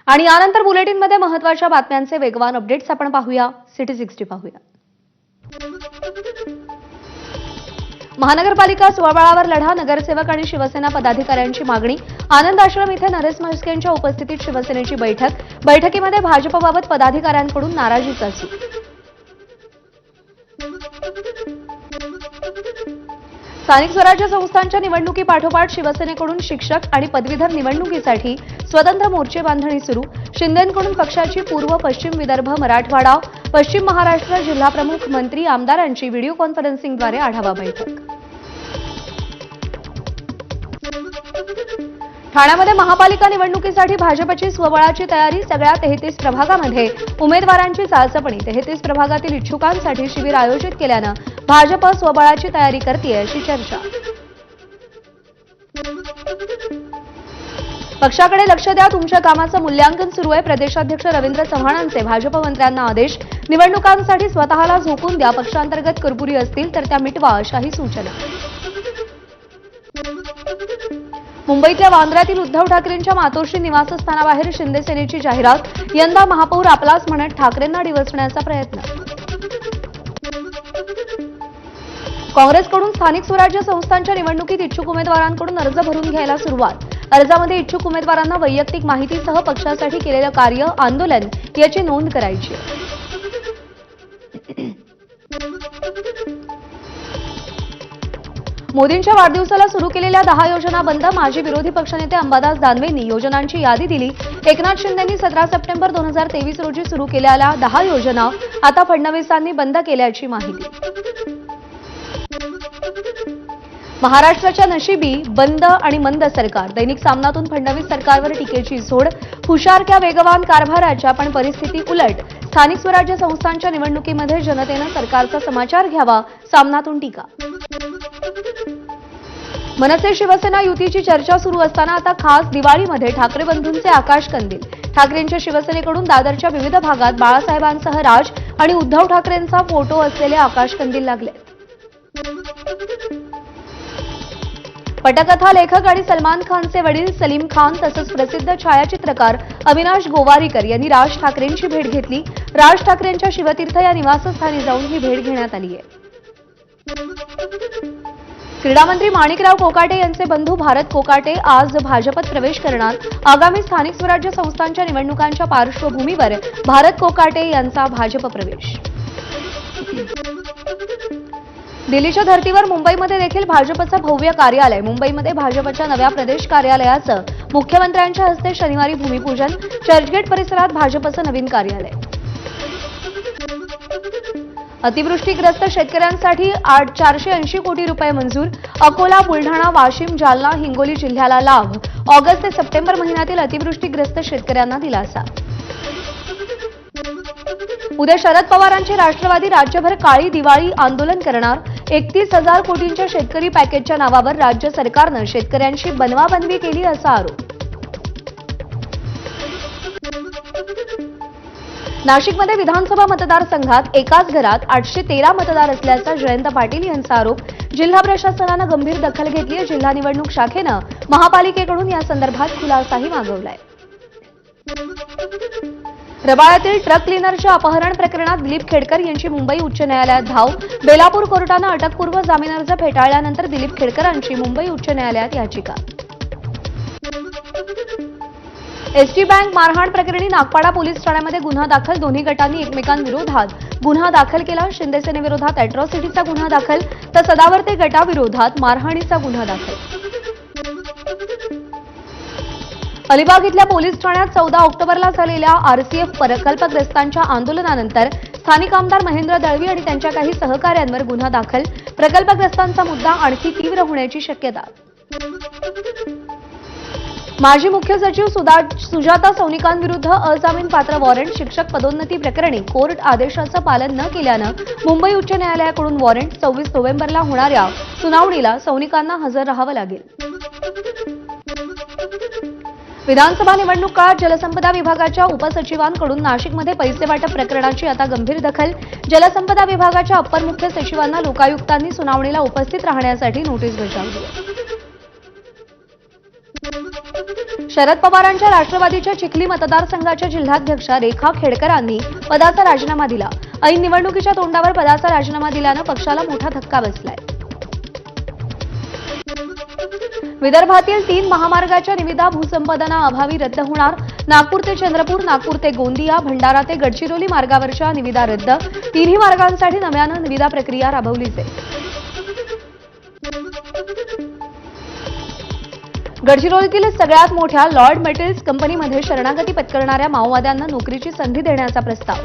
आणि यानंतर बुलेटिनमध्ये महत्त्वाच्या बातम्यांचे वेगवान अपडेट्स आपण पाहूया। सिटी 60 पाहूया। महानगरपालिका स्वबळावर लढा, नगरसेवक आणि शिवसेना पदाधिकाऱ्यांची मागणी। आनंद आश्रम इथे नरेश म्हस्केंच्या उपस्थितीत शिवसेनेची बैठकीमध्ये भाजपबाबत पदाधिकाऱ्यांकडून नाराजीचा सूर। स्थानिक स्वराज्य संस्थांच्या निवडणुकीपाठोपाठ शिवसेनेकडून शिक्षक आणि पदवीधर निवडणुकीसाठी स्वतंत्र मोर्चे बांधणी सुरू। शिंदेंकडून पक्षाची पूर्व पश्चिम विदर्भ मराठवाडा पश्चिम महाराष्ट्र जिल्हाप्रमुख मंत्री आमदारांची व्हिडिओ कॉन्फरन्सिंगद्वारे आढावा बैठक। ठाण्यामध्ये महापालिका निवडणुकीसाठी भाजपची स्वबळाची तयारी। सगळ्या 33 प्रभागामध्ये उमेदवारांची चाचपणी। 33 प्रभागातील इच्छुकांसाठी शिबिर आयोजित केल्यानं भाजप स्वबळाची तयारी करते अशी चर्चा। पक्षाकडे लक्ष द्या, तुमच्या कामाचं मूल्यांकन सुरू आहे। प्रदेशाध्यक्ष रवींद्र चव्हाणांचे भाजप मंत्र्यांना आदेश। निवडणुकांसाठी स्वतःला झोकून द्या, पक्षांतर्गत कुरबुरी असतील तर त्या मिटवा अशाही सूचना। मुंबईतल्या वांद्र्यातील उद्धव ठाकरेंच्या मातोश्री निवासस्थानाबाहेर शिंदे सेनेची जाहिरात। यंदा महापौर आपलाच म्हणत ठाकरेंना डिवचण्याचा प्रयत्न। काँग्रेसकडून स्थानिक स्वराज्य संस्थांच्या निवडणुकीत इच्छुक उमेदवारांकडून अर्ज भरून घ्यायला सुरुवात। अर्जामध्ये इच्छुक उमेदवारांना वैयक्तिक माहितीसह पक्षासाठी केलेलं कार्य, आंदोलन याची नोंद करायची। मोदींच्या वाढदिवसाला सुरू केलेल्या 10 योजना बंद। माजी विरोधी पक्षनेते अंबादास दानवेंनी योजनांची यादी दिली। एकनाथ शिंदेंनी 17 सप्टेंबर 2023 रोजी सुरू केलेल्या 10 योजना आता फडणवीसांनी बंद केल्याची माहिती। महाराष्ट्राच्या नशिबी बंद आणि मंद सरकार। दैनिक सामनातून फडणवीस सरकारवर टीकेची झोड। हुशारक्या वेगवान कारभाराच्या पण परिस्थिती उलट। स्थानिक स्वराज्य संस्थांच्या निवडणुकीमध्ये जनतेनं सरकारचा समाचार घ्यावा, सामनातून टीका। मनसे शिवसेना युतीची चर्चा सुरू असताना आता खास दिवाळीमध्ये ठाकरे बंधूंचे आकाशकंदील। ठाकरेंच्या शिवसेनेकडून दादरच्या विविध भागात बाळासाहेबांसह राज आणि उद्धव ठाकरेंचा फोटो असलेले आकाशकंदील लागले। पटकथा लेखक आणि सलमान खानचे वडील सलीम खान तसंच प्रसिद्ध छायाचित्रकार अविनाश गोवारीकर यांनी राज ठाकरेंची भेट घेतली। राज ठाकरेंच्या शिवतीर्थ या निवासस्थानी जाऊन ही भेट घेण्यात आली आहे। क्रीडा मंत्री माणिकराव कोकाटे यांचे बंधू भारत कोकाटे आज भाजपत प्रवेश करणार। आगामी स्थानिक स्वराज्य संस्थांच्या निवडणुकांच्या पार्श्वभूमीवर भारत कोकाटे यांचा भाजप प्रवेश। दिल्लीच्या धर्तीवर मुंबईमध्ये देखील भाजपचं भव्य कार्यालय। मुंबईमध्ये भाजपच्या नव्या प्रदेश कार्यालयाचं मुख्यमंत्र्यांच्या हस्ते शनिवारी भूमिपूजन। चर्चगेट परिसरात भाजपचं नवीन कार्यालय। अतिवृष्टीग्रस्त शेतकऱ्यांसाठी 480 कोटी रुपये मंजूर। अकोला, बुलढाणा, वाशिम, जालना, हिंगोली जिल्ह्याला लाभ। ऑगस्ट ते सप्टेंबर महिन्यातील अतिवृष्टीग्रस्त शेतकऱ्यांना दिलासा। उद्या शरद पवारांचे राष्ट्रवादी राज्यभर काळी दिवाळी आंदोलन करणार। 31,000 कोटींच्या शेतकरी पॅकेजच्या नावावर राज्य सरकारनं शेतकऱ्यांशी बनवाबनवी केली असा आरोप। नाशिकमध्ये विधानसभा मतदारसंघात एकाच घरात 813 मतदार असल्याचा जयंत पाटील यांचा आरोप। जिल्हा प्रशासनानं गंभीर दखल घेतली आहे। जिल्हा निवडणूक शाखेनं महापालिकेकडून या संदर्भात खुलासाही मागवलाय। रबाळ्यातील ट्रक क्लिनरच्या अपहरण प्रकरणात दिलीप खेडकर यांची मुंबई उच्च न्यायालयात धाव। बेलापूर कोर्टानं अटकपूर्व जामीन अर्ज फेटाळल्यानंतर दिलीप खेडकरांची मुंबई उच्च न्यायालयात याचिका। एसटी बँक मारहाण प्रकरणी नागपाडा पोलीस ठाण्यामध्ये गुन्हा दाखल। दोन्ही गटांनी एकमेकांविरोधात गुन्हा दाखल केला। शिंदेसेनेविरोधात अॅट्रॉसिटीचा गुन्हा दाखल तर सदावर्ते गटाविरोधात मारहाणीचा गुन्हा दाखल। अलिबाग इथल्या पोलीस ठाण्यात 14 ऑक्टोबरला झालेल्या आरसीएफ प्रकल्पग्रस्तांच्या आंदोलनानंतर स्थानिक आमदार महेंद्र दळवी आणि त्यांच्या काही सहकाऱ्यांवर गुन्हा दाखल। प्रकल्पग्रस्तांचा मुद्दा आणखी तीव्र होण्याची शक्यता। माजी मुख्य सचिव सुजाता सौनिकांविरुद्ध अजामीनपात्र वॉरंट। शिक्षक पदोन्नती प्रकरणी कोर्ट आदेशाचं पालन न केल्यानं मुंबई उच्च न्यायालयाकडून वॉरंट। 24 नोव्हेंबरला होणाऱ्या सुनावणीला सौनिकांना हजर राहावं लागेल। विधानसभा निवडणूक काळात जलसंपदा विभागाच्या उपसचिवांकडून नाशिकमध्ये पैसे वाटप प्रकरणाची आता गंभीर दखल। जलसंपदा विभागाच्या अप्पर मुख्य सचिवांना लोकायुक्तांनी सुनावणीला उपस्थित राहण्यासाठी नोटीस बजावली आहे। शरद पवारांच्या राष्ट्रवादीच्या चिखली मतदारसंघाच्या जिल्हाध्यक्षा रेखा खेडकरांनी पदाचा राजीनामा दिला. ऐन निवडणुकीच्या तोंडावर पदाचा राजीनामा दिल्यानं पक्षाला मोठा धक्का बसलाय. विदर्भातील 3 महामार्गाच्या निविदा भूसंपादनाअभावी रद्द होणार. नागपूर ते चंद्रपूर, नागपूर ते गोंदिया, भंडारा ते गडचिरोली मार्गावरच्या निविदा रद्द. 3ही मार्गांसाठी नव्यानं निविदा प्रक्रिया राबवली जाईल. गडचिरोलीतील सगळ्यात मोठ्या लॉर्ड मेटल्स कंपनीमध्ये शरणागती पत्करणाऱ्या माओवाद्यांना नोकरीची संधी देण्याचा प्रस्ताव.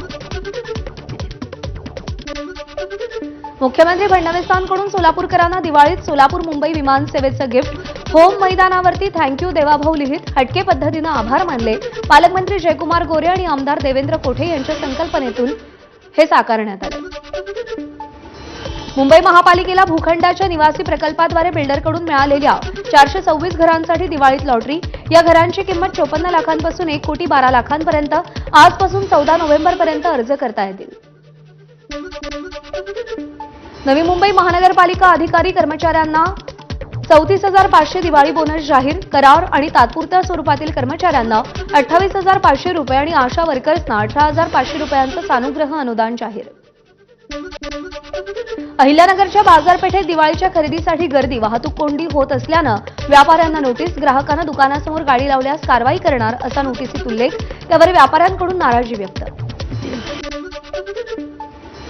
मुख्यमंत्री फडणवीसांकडून सोलापूरकरांना दिवाळीत सोलापूर मुंबई विमान सेवेचं गिफ्ट. होम मैदानावरती थँक्यू देवाभाऊ लिहित हटके पद्धतीनं आभार मानले. पालकमंत्री जयकुमार गोरे आणि आमदार देवेंद्र कोठे यांच्या संकल्पनेतून हे साकारण्यात आले. मुंबई महापालिकेला भूखंडाच्या निवासी प्रकल्पाद्वारे बिल्डरकडून मिळालेल्या 426 घरांसाठी दिवाळीत लॉटरी. या घरांची किंमत 54 लाखांपासून 1,12 लाखांपर्यंत. आजपासून 14 नोव्हेंबरपर्यंत अर्ज करता येतील. नवी मुंबई महानगरपालिका अधिकारी कर्मचाऱ्यांना 34,500 दिवाळी बोनस जाहीर. करार आणि तात्पुरत्या स्वरूपातील कर्मचाऱ्यांना 28,500 रुपये आणि आशा वर्कर्सना 18,500 रुपयांचं सानुग्रह अनुदान जाहीर. अहिल्यानगरच्या बाजारपेठेत दिवाळीच्या खरेदीसाठी गर्दी, वाहतूक कोंडी होत असल्यानं व्यापाऱ्यांना नोटीस. ग्राहकांना दुकानासमोर गाडी लावल्यास कारवाई करणार असा नोटीसीत उल्लेख. त्यावर व्यापाऱ्यांकडून नाराजी व्यक्त.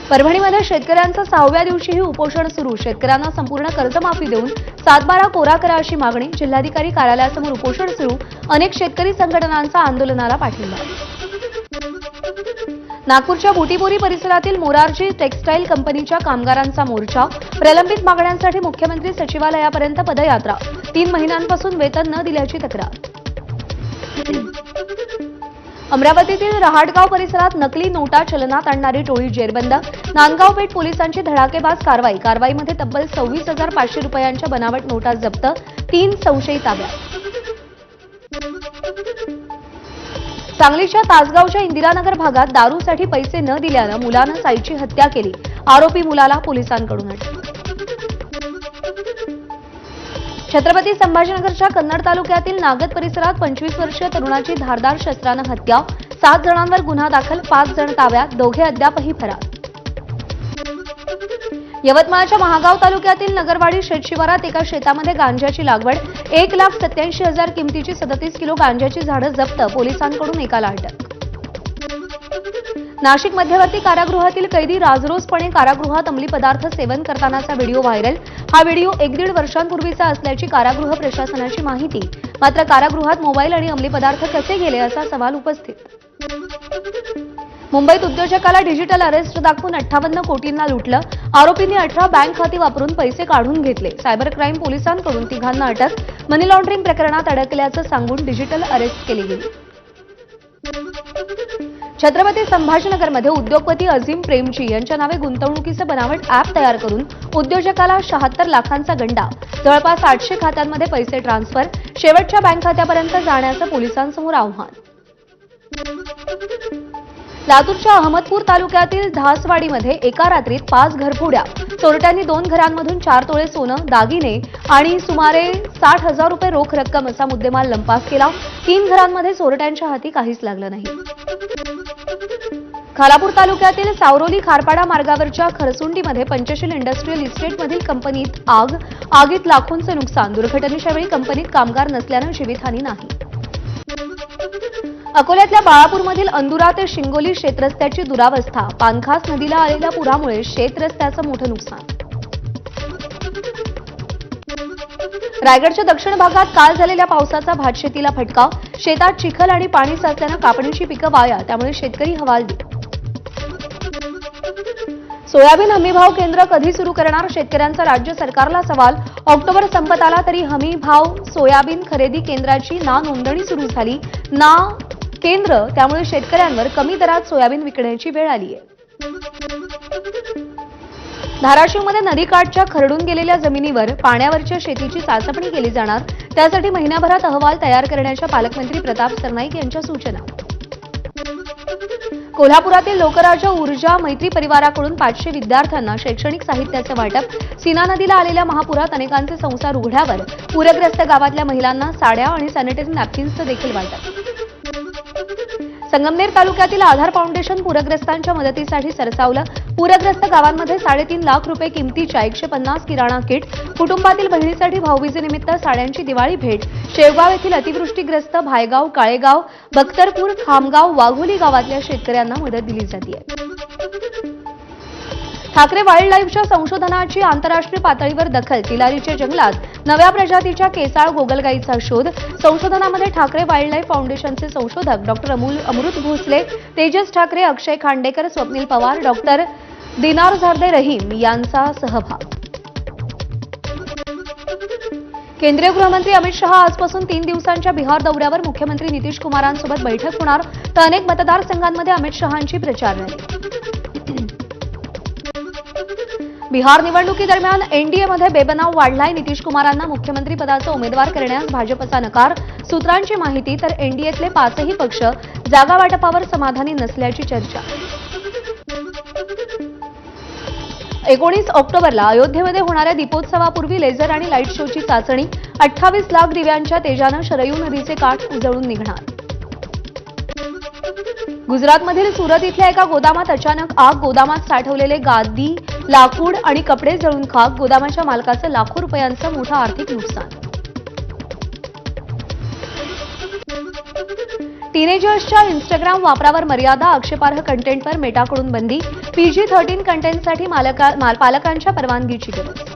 परभणीमध्ये शेतकऱ्यांचं 6व्या दिवशीही उपोषण सुरू. शेतकऱ्यांना संपूर्ण कर्जमाफी देऊन 7/12 कोरा करा अशी मागणी. जिल्हाधिकारी कार्यालयासमोर उपोषण सुरू. अनेक शेतकरी संघटनांचा आंदोलनाला पाठिंबा. नागपूरच्या बुटीबोरी परिसरातील मोरारजी टेक्सटाईल कंपनीच्या कामगारांचा मोर्चा. प्रलंबित मागण्यांसाठी मुख्यमंत्री सचिवालयापर्यंत पदयात्रा. 3 महिन्यांपासून वेतन न दिल्याची तक्रार. अमरावतीतील रहाटगाव परिसरात नकली नोटा चलनात आणणारी टोळी जेरबंद. नांदगाव पेठ पोलिसांची धडाकेबाज कारवाई. कारवाईमध्ये तब्बल 26,500 रुपयांच्या बनावट नोटा जप्त. 3 संशयित ताब्यात. सांगलीच्या तासगावच्या इंदिरानगर भागात दारूसाठी पैसे न दिल्यानं मुलानं साईची हत्या केली. आरोपी मुलाला पोलिसांकडून अटक. छत्रपती संभाजीनगरच्या कन्नड तालुक्यातील नागद परिसरात 25 वर्षीय तरुणाची धारदार शस्त्रानं हत्या. 7 जणांवर गुन्हा दाखल. 5 जण ताब्यात. दोघे अद्यापही फरार. यवतमाळच्या महागाव तालुक्यातील नगरवाडी शेतशिवारात एका शेतामध्ये गांजाची लागवड. 1,87,000 किमतीची 37 किलो गांजाची झाडं जप्त. पोलिसांकडून एकाला अटक. नाशिक मध्यवर्ती कारागृहातील कैदी राजरोसपणे कारागृहात अंमली पदार्थ सेवन करतानाचा व्हिडिओ व्हायरल. हा व्हिडिओ 1-1.5 वर्षांपूर्वीचा असल्याची कारागृह प्रशासनाची माहिती. मात्र कारागृहात मोबाईल आणि अंमली पदार्थ कसे गेले असा सवाल उपस्थित. मुंबईत उद्योजकाला डिजिटल अरेस्ट दाखवून 58 कोटींना लुटलं. आरोपींनी 18 बँक खाती वापरून पैसे काढून घेतले. सायबर क्राईम पोलिसांकडून 3घांना अटक. मनी लॉन्ड्रिंग प्रकरणात अडकल्याचं सांगून डिजिटल अरेस्ट केली गेली. छत्रपती संभाजीनगरमध्ये उद्योगपती अझीम प्रेमजी यांच्या नावे गुंतवणुकीचं बनावट अॅप तयार करून उद्योजकाला 76 लाखांचा गंडा. जवळपास 800 खात्यांमध्ये पैसे ट्रान्सफर. शेवटच्या बँक खात्यापर्यंत जाण्याचं पोलिसांसमोर आव्हान. लातूरच्या अहमदपूर तालुक्यातील धासवाडीमध्ये एका रात्रीत 5 घरफोड्या. चोरट्यांनी 2 घरांमधून 4 तोळे सोनं, दागिने आणि सुमारे 60,000 रुपये रोख रक्कम असा मुद्देमाल लंपास केला. 3 घरांमध्ये चोरट्यांच्या हाती काहीच लागलं नाही. खालापूर तालुक्यातील सावरोली खारपाडा मार्गावरच्या खरसुंडीमध्ये पंचशील इंडस्ट्रियल इस्टेटमधील कंपनीत आग. आगीत लाखोंचं नुकसान. दुर्घटनेच्या वेळी कंपनीत कामगार नसल्यानं जीवितहानी नाही. अकोल्यातल्या बाळापूरमधील अंदुरा ते शिंगोली शेतरस्त्याची दुरावस्था. पानखास नदीला आलेल्या पुरामुळे शेतरस्त्याचं मोठं नुकसान. रायगडच्या दक्षिण भागात काल झालेल्या पावसाचा भातशेतीला फटका. शेतात चिखल आणि पाणी साचल्यानं कापणीची पिकं वाया. त्यामुळे शेतकरी हवालदिल. सोयाबीन हमीभाव केंद्र कधी सुरू करणार? शेतकऱ्यांचा राज्य सरकारला सवाल. ऑक्टोबर संपत आला तरी हमीभाव सोयाबीन खरेदी केंद्राची ना नोंदणी सुरू झाली ना केंद्र. त्यामुळे शेतकऱ्यांवर कमी दरात सोयाबीन विकण्याची वेळ आली आहे. धाराशिवमध्ये नदीकाठच्या खरडून गेलेल्या जमिनीवर पाण्यावरच्या शेतीची चाचपणी केली जाणार. त्यासाठी महिन्याभरात अहवाल तयार करण्याच्या पालकमंत्री प्रताप सरनाईक यांच्या सूचना. कोल्हापुरातील लोकराज्य ऊर्जा मैत्री परिवाराकडून 500 विद्यार्थ्यांना शैक्षणिक साहित्याचे वाटप. सीना नदीला आलेल्या महापुरात अनेकांचे संसार उघड्यावर. पूरग्रस्त गावातल्या महिलांना साड्या आणि सॅनिटरी नॅपकिन्सचं देखील वाटप. संगमनेर तालुक्यातील आधार फाउंडेशन पूरग्रस्तांच्या मदतीसाठी सरसावलं. पूरग्रस्त गावांमध्ये 3.5 लाख रुपये किमतीच्या 150 किराणा किट. कुटुंबातील बहिणीसाठी भाऊबीजेनिमित्त साड्यांची दिवाळी भेट. शेवगाव येथील अतिवृष्टीग्रस्त भायगाव, काळेगाव, बख्तरपूर, खामगाव, वाघोली गावातल्या शेतकऱ्यांना मदत दिली जाते. ठाकरे वाईल्ड लाईफच्या संशोधनाची आंतरराष्ट्रीय पातळीवर दखल. तिलारीच्या जंगलात नव्या प्रजातीच्या केसाळ गोगलगाईचा शोध. संशोधनामध्ये ठाकरे वाईल्ड लाईफ फाउंडेशनचे संशोधक डॉक्टर अमृत भोसले, तेजस ठाकरे, अक्षय खांडेकर, स्वप्नील पवार, डॉक्टर दिनार झारदे रहीम यांचा सहभाग. केंद्रीय गृहमंत्री अमित शहा आजपासून 3 दिवसांच्या बिहार दौऱ्यावर. मुख्यमंत्री नितीश कुमारांसोबत बैठक होणार, तर अनेक मतदारसंघांमध्ये अमित शहांची प्रचार रॅली. बिहार निवडणुकीदरम्यान एनडीएमध्ये बेबनाव वाढलाय. नितीश कुमारांना मुख्यमंत्री पदाचा उमेदवार करण्यास भाजपचा नकार. सूत्रांची माहिती, तर एनडीएतले 5ही पक्ष जागा वाटपावर समाधानी नसल्याची चर्चा. 19 ऑक्टोबरला अयोध्येमध्ये होणाऱ्या दीपोत्सवापूर्वी लेझर आणि लाईट शोची चाचणी. 28 लाख दिव्यांच्या तेजानं शरयू नदीचे काठ उजळून निघणार. गुजरातमधील सुरत इथल्या एका गोदामात अचानक आग. गोदामात साठवलेले गादी, लाकूड आणि कपडे जळून खाक. गोदामाच्या मालकाचं लाखो रुपयांचं मोठं आर्थिक नुकसान. टीनेजर्सच्या इन्स्टाग्राम वापरावर मर्यादा. आक्षेपार्ह कंटेंटवर मेटाकडून बंदी. PG-13 कंटेंटसाठी पालकांच्या परवानगीची गरज.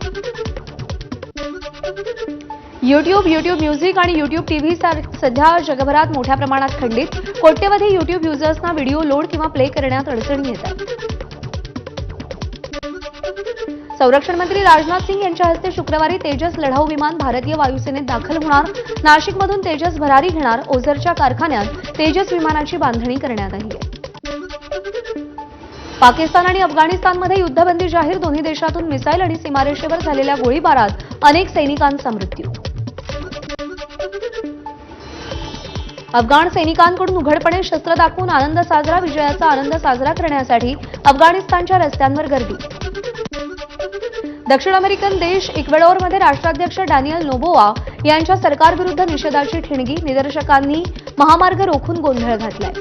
YouTube म्युझिक आणि YouTube टीव्ही सध्या जगभरात मोठ्या प्रमाणात खंडित. कोट्यवधी YouTube युजर्सना व्हिडिओ लोड किंवा प्ले करण्यात अडचणी येतात. संरक्षण मंत्री राजनाथ सिंग यांच्या हस्ते शुक्रवारी तेजस लढाऊ विमान भारतीय वायुसेनेत दाखल होणार. नाशिकमधून तेजस भरारी घेणार. ओझरच्या कारखान्यात तेजस विमानाची बांधणी करण्यात आली आहे. पाकिस्तान आणि अफगाणिस्तानमध्ये युद्धबंदी जाहीर. दोन्ही देशातून मिसाईल आणि सीमारेषेवर झालेल्या गोळीबारात अनेक सैनिकांचा मृत्यू. अफगाण सैनिकांकडून उघडपणे शस्त्र दाखवून आनंद साजरा. विजयाचा आनंद साजरा करण्यासाठी अफगाणिस्तानच्या रस्त्यांवर गर्दी. दक्षिण अमेरिकन देश इक्वेडोरमध्ये राष्ट्राध्यक्ष डॅनियल नोबोआ यांच्या सरकारविरुद्ध निषेधाची ठिणगी. निदर्शकांनी महामार्ग रोखून गोंधळ घातलाय.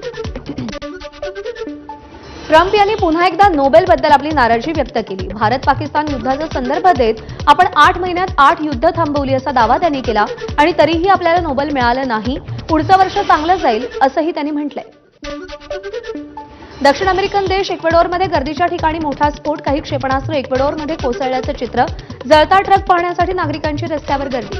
ट्रम्प यांनी पुन्हा एकदा नोबेलबद्दल आपली नाराजी व्यक्त केली. भारत पाकिस्तान युद्धाचा संदर्भ देत आपण 8 महिन्यात 8 युद्ध थांबवली असा दावा त्यांनी केला आणि तरीही आपल्याला नोबेल मिळालं नाही. पुढचं वर्ष चांगलं जाईल असंही त्यांनी म्हटलंय. दक्षिण अमेरिकन देश इक्वेडोरमध्ये गर्दीच्या ठिकाणी मोठा स्फोट. काही क्षेपणास्त्र इक्वेडोरमध्ये कोसळल्याचं चित्र. जळता ट्रक पाहण्यासाठी नागरिकांची रस्त्यावर गर्दी.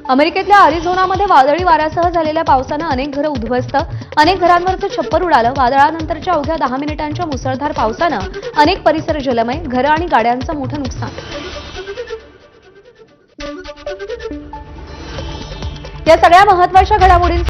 अमेरिकेतल्या अरिझोनामध्ये वादळी वाऱ्यासह झालेल्या पावसानं अनेक घरं उद्ध्वस्त. अनेक घरांवरचं छप्पर उडालं. वादळानंतरच्या अवघ्या 10 मिनिटांच्या मुसळधार पावसानं अनेक परिसर जलमय. घरं आणि गाड्यांचं मोठं नुकसान. या सगळ्या महत्त्वाच्या घडामोडींचा